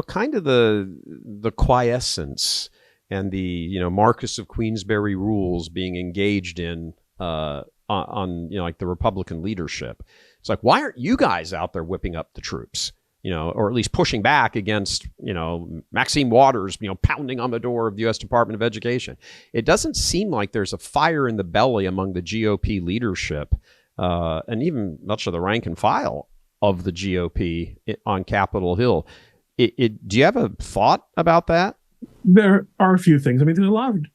kind of the quiescence and the, Marquess of Queensberry rules being engaged in on like the Republican leadership. It's like, why aren't you guys out there whipping up the troops? or at least pushing back against, Maxine Waters, pounding on the door of the U.S. Department of Education. It doesn't seem like there's a fire in the belly among the GOP leadership, and even much of the rank and file of the GOP on Capitol Hill. Do you have a thought about that? There are a few things. I mean, there's a lot of.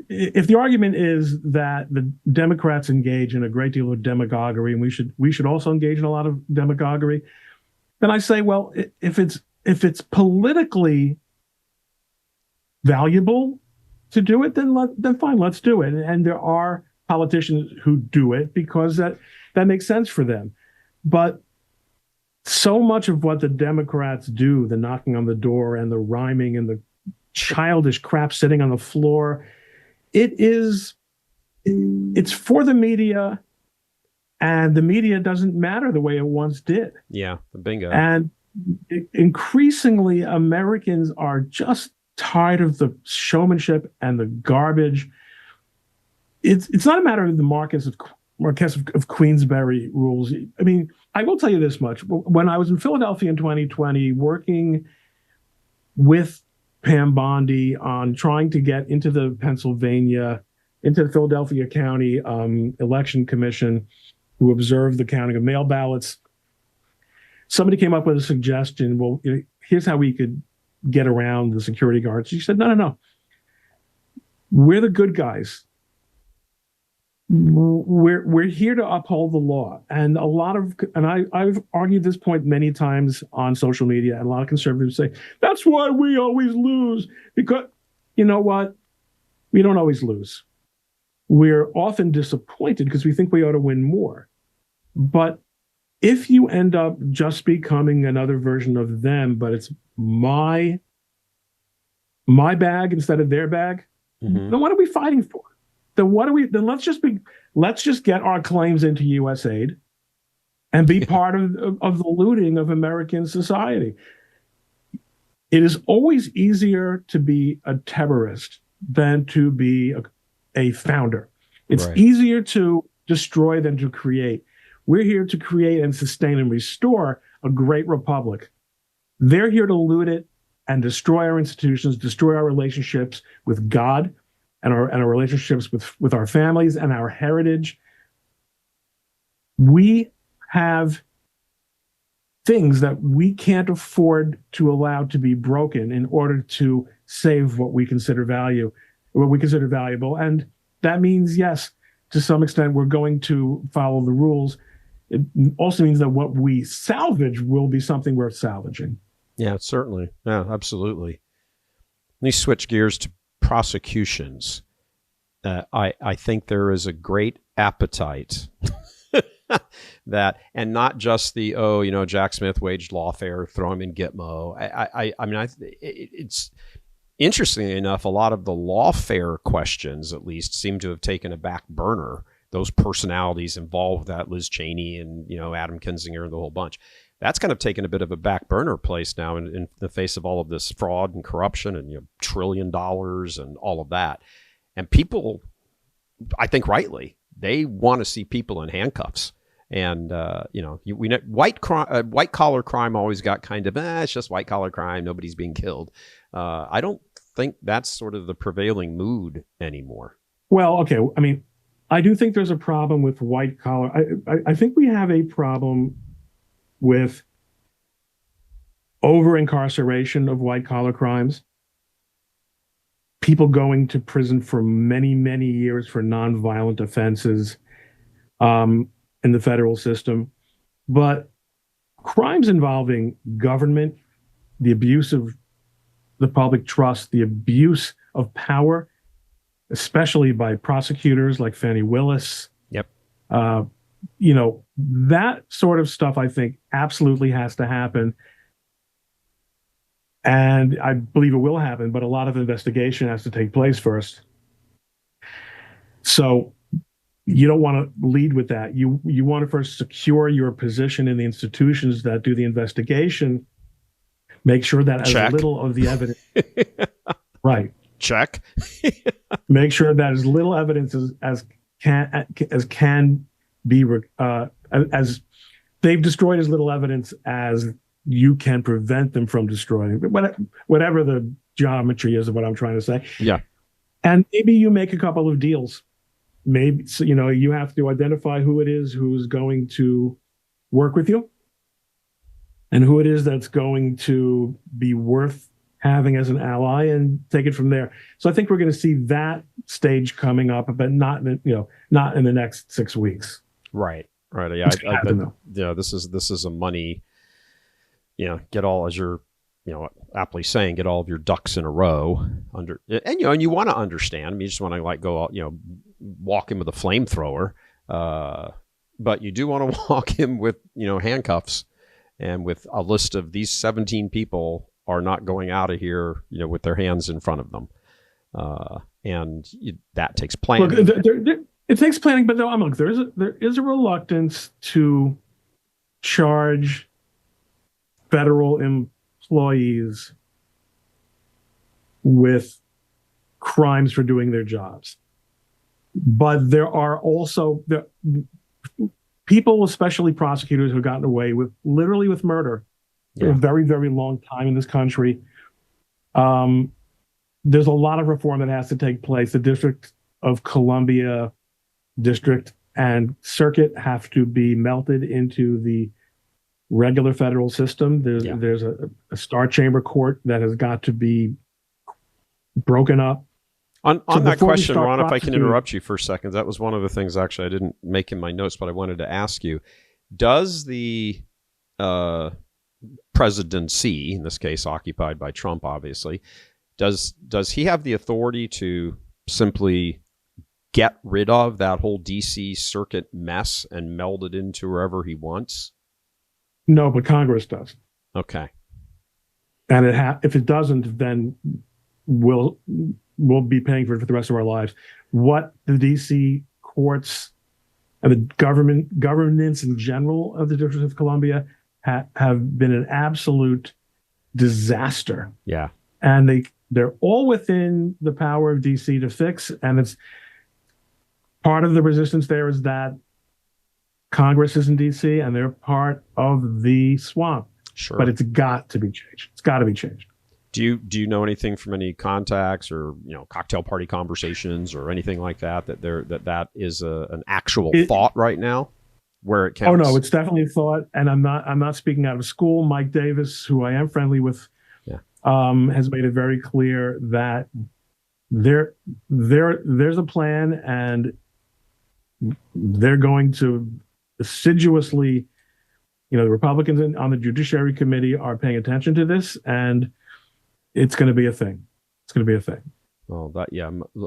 If the argument is that the Democrats engage in a great deal of demagoguery, and we should also engage in a lot of demagoguery, then I say, well, if it's politically valuable to do it, then fine, let's do it. And there are politicians who do it because that makes sense for them. But so much of what the Democrats do, the knocking on the door and the rhyming and the childish crap sitting on the floor, it's for the media, and the media doesn't matter the way it once did. Yeah, bingo. And increasingly, Americans are just tired of the showmanship and the garbage. It's not a matter of the Marquess of Queensberry rules. I mean, I will tell you this much. When I was in Philadelphia in 2020, working with Pam Bondi on trying to get into the Philadelphia County Election Commission who observed the counting of mail ballots, somebody came up with a suggestion. Well, here's how we could get around the security guards. She said, no. We're the good guys. We're here to uphold the law. And I've argued this point many times on social media, and a lot of conservatives say, that's why we always lose. Because you know what? We don't always lose. We're often disappointed because we think we ought to win more. But if you end up just becoming another version of them, but it's my bag instead of their bag, then what are we fighting for? Then let's just get our claims into USAID and be part of the looting of American society. It is always easier to be a terrorist than to be a founder. It's right. Easier to destroy than to create. We're here to create and sustain and restore a great republic. They're here to loot it and destroy our institutions, destroy our relationships with God, and our relationships with our families and our heritage. We have things that we can't afford to allow to be broken in order to save what we consider valuable. And that means, yes, to some extent, we're going to follow the rules. It also means that what we salvage will be something worth salvaging. Yeah, certainly. Yeah, absolutely. Let me switch gears to prosecutions. I think there is a great appetite that, and not just the, Jack Smith waged lawfare, throw him in Gitmo. It's interestingly enough, a lot of the lawfare questions, at least, seem to have taken a back burner. Those personalities involved, that Liz Cheney and, Adam Kinzinger and the whole bunch. That's kind of taken a bit of a back burner place now in the face of all of this fraud and corruption and $1 trillion and all of that. And people, I think rightly, they want to see people in handcuffs. And we know white collar crime always got kind of it's just white collar crime. Nobody's being killed. I don't think that's sort of the prevailing mood anymore. Well, okay. I mean, I do think there's a problem with white collar. I think we have a problem with over incarceration of white collar crimes. People going to prison for many, many years for nonviolent offenses in the federal system. But crimes involving government, the abuse of the public trust, the abuse of power, especially by prosecutors like Fani Willis. Yep. That sort of stuff, I think, absolutely has to happen. And I believe it will happen, but a lot of investigation has to take place first. So you don't want to lead with that. You want to first secure your position in the institutions that do the investigation. Make sure that Check. As little of the evidence, right? Check. Make sure that as little evidence as can be as they've destroyed as little evidence as you can prevent them from destroying it. Whatever the geometry is of what I'm trying to say. Yeah. And maybe you make a couple of deals. Maybe, so, you have to identify who it is who's going to work with you and who it is that's going to be worth having as an ally, and take it from there. So I think we're going to see that stage coming up, but not in the next 6 weeks. Right. This is a money, get all, as you're, aptly saying, get all of your ducks in a row and you want to understand. I mean, you just want to go, walk him with a flamethrower. But you do want to walk him with, handcuffs and with a list of these 17 people are not going out of here, with their hands in front of them. That takes planning. Look, it takes planning, but look, there is a reluctance to charge federal employees with crimes for doing their jobs. But there are also people, especially prosecutors, who have gotten away with murder for a very, very long time in this country. There's a lot of reform that has to take place. The District of Columbia District and Circuit have to be melted into the regular federal system. There's a Star Chamber Court that has got to be broken up. On that question, Ron, if I can interrupt you for a second, that was one of the things actually I didn't make in my notes, but I wanted to ask you: does the presidency, in this case occupied by Trump, obviously, does he have the authority to simply get rid of that whole DC circuit mess and meld it into wherever he wants? No, but Congress does. Okay. And if it doesn't, then we'll be paying for it for the rest of our lives. What the DC courts and the governance in general of the District of Columbia have been an absolute disaster. Yeah. And they're all within the power of DC to fix. And it's part of the resistance there is that Congress is in DC and they're part of the swamp. Sure. But it's got to be changed. It's got to be changed. Do you know anything from any contacts or cocktail party conversations or anything like that that is an actual thought right now where it counts? Oh no, it's definitely a thought, and I'm not speaking out of school. Mike Davis, who I am friendly with, has made it very clear that there's a plan, and they're going to assiduously, the Republicans on the Judiciary Committee are paying attention to this, and it's going to be a thing. It's going to be a thing. Well,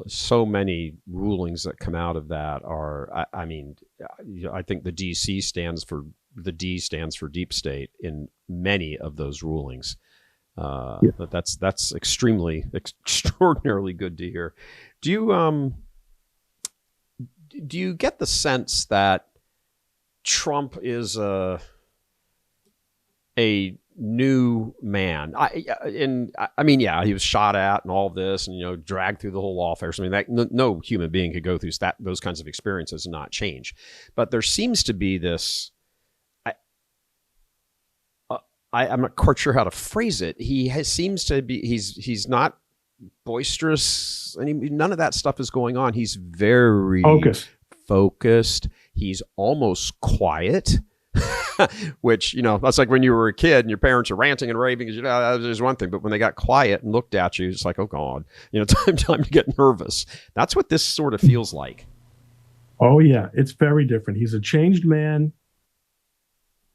so many rulings that come out of that are, I think the D stands for deep state in many of those rulings. But that's extraordinarily good to hear. Do you get the sense that Trump is a new man? He was shot at and all this, and dragged through the whole lawfare. So, no human being could go through those kinds of experiences and not change. But there seems to be this. I'm not quite sure how to phrase it. Seems to be he's not boisterous, and none of that stuff is going on. He's very focused. He's almost quiet. Which, that's like when you were a kid and your parents are ranting and raving because, that was one thing. But when they got quiet and looked at you, it's like, oh, God, time to get nervous. That's what this sort of feels like. Oh, yeah. It's very different. He's a changed man.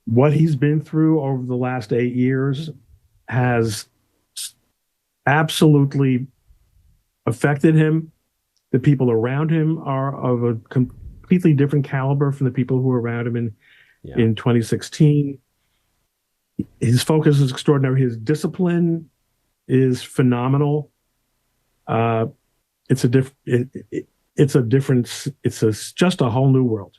What he's been through over the last 8 years has absolutely affected him. The people around him are of a completely different caliber from the people who were around him in 2016. His focus is extraordinary. His discipline is phenomenal. It's just a whole new world.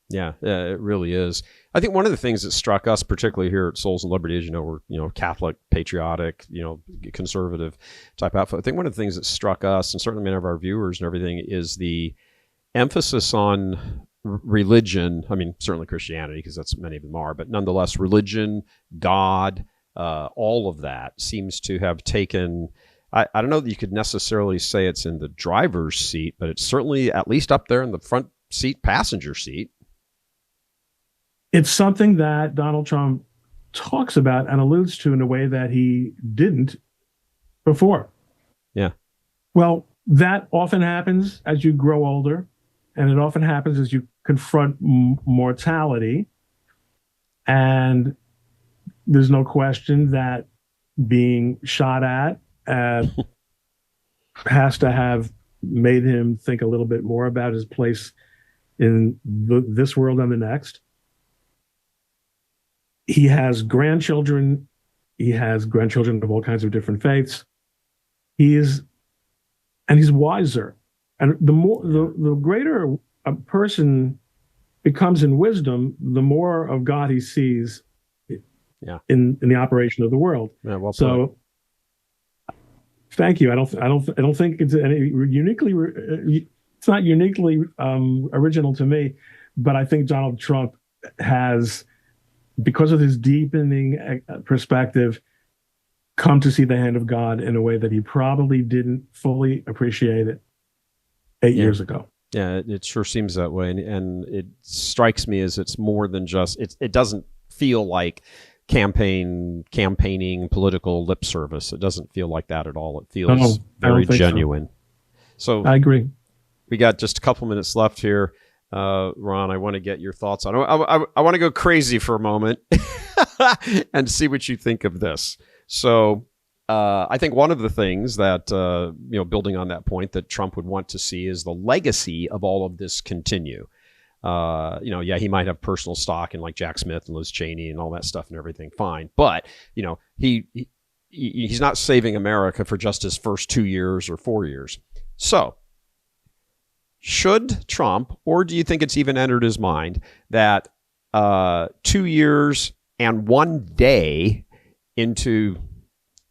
Yeah, it really is. I think one of the things that struck us, particularly here at Souls and Liberty, is, we're, Catholic, patriotic, conservative type outfit. I think one of the things that struck us, and certainly many of our viewers and everything, is the emphasis on religion, I mean, certainly Christianity, because that's many of them are, but nonetheless, religion, God, all of that seems to have taken, I don't know that you could necessarily say it's in the driver's seat, but it's certainly at least up there in the front seat, passenger seat. It's something that Donald Trump talks about and alludes to in a way that he didn't before. Yeah. Well, that often happens as you grow older, and it often happens as you confront mortality. And there's no question that being shot at has to have made him think a little bit more about his place in this world and the next. He has grandchildren. He has grandchildren of all kinds of different faiths. He's wiser. And the greater a person becomes in wisdom, the more of God he sees in the operation of the world. Yeah, well put. So thank you. I don't think it's uniquely, it's not uniquely original to me, but I think Donald Trump has, because of his deepening perspective, come to see the hand of God in a way that he probably didn't fully appreciate it 8 years ago. Yeah, it sure seems that way. And it strikes me as it's more than just, it doesn't feel like campaigning, political lip service. It doesn't feel like that at all. It feels very genuine. So I agree. We got just a couple minutes left here. Ron, I want to get your thoughts on it. I want to go crazy for a moment and see what you think of this. So I think one of the things that, building on that point that Trump would want to see is the legacy of all of this continue. He might have personal stock in like Jack Smith and Liz Cheney and all that stuff and everything. Fine. But, he's not saving America for just his first 2 years or 4 years. So should Trump, or do you think it's even entered his mind that 2 years and 1 day into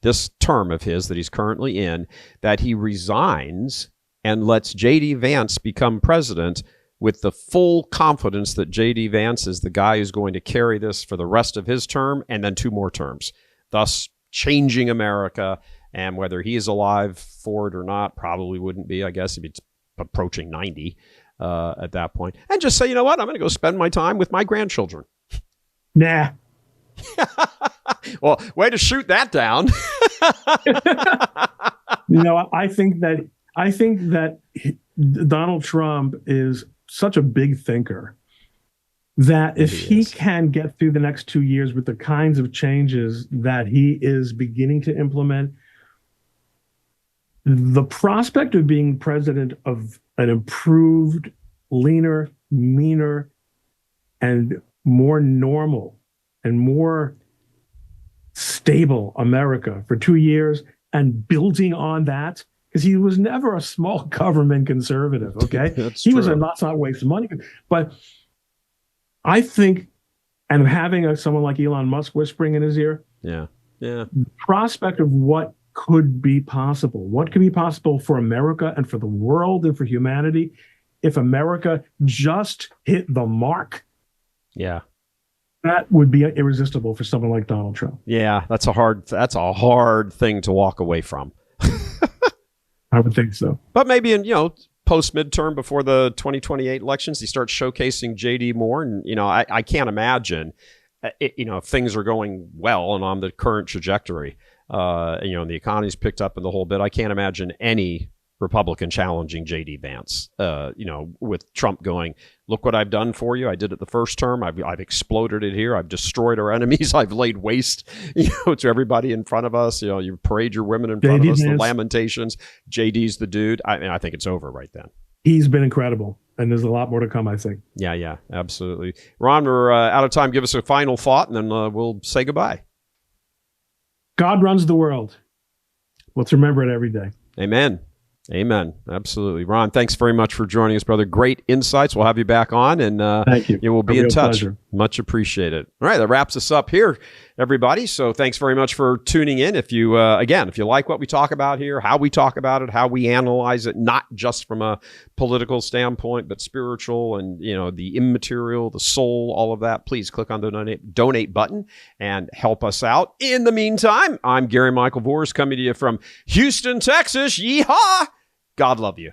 this term of his that he's currently in, that he resigns and lets J.D. Vance become president with the full confidence that J.D. Vance is the guy who's going to carry this for the rest of his term and then 2 more terms, thus changing America? And whether he is alive for it or not, probably wouldn't be, I guess, if he's approaching 90 at that point. And just say, you know what, I'm going to go spend my time with my grandchildren. Nah. Well, way to shoot that down. I think that Donald Trump is such a big thinker that if he can get through the next 2 years with the kinds of changes that he is beginning to implement, the prospect of being president of an improved, leaner, meaner, and more normal and more stable America for 2 years and building on that, because he was never a small government conservative, okay? He was a let's not waste money. But I think, and having someone like Elon Musk whispering in his ear, the prospect of what could be possible for America and for the world and for humanity if America just hit the mark. Yeah. That would be irresistible for someone like Donald Trump. Yeah, that's a hard thing to walk away from. I would think so. But maybe in, post midterm before the 2028 elections, he starts showcasing JD more. And, I can't imagine, if things are going well and on the current trajectory, and the economy's picked up and the whole bit, I can't imagine any Republican challenging J.D. Vance, with Trump going, look what I've done for you. I did it the first term. I've exploded it here. I've destroyed our enemies. I've laid waste, to everybody in front of us. You parade your women in front of us, the lamentations. J.D.'s the dude. I think it's over right then. He's been incredible, and there's a lot more to come, I think. Yeah, absolutely. Ron, we're out of time. Give us a final thought, and then we'll say goodbye. God runs the world. Let's remember it every day. Amen. Amen. Absolutely. Ron, thanks very much for joining us, brother. Great insights. We'll have you back on, and thank you. We'll be in touch. Pleasure. Much appreciated. All right, that wraps us up here, everybody. So thanks very much for tuning in. If you, again, if you like what we talk about here, how we talk about it, how we analyze it, not just from a political standpoint, but spiritual and, the immaterial, the soul, all of that, please click on the donate button and help us out. In the meantime, I'm Gary Michael Voris coming to you from Houston, Texas. Yeehaw! God love you.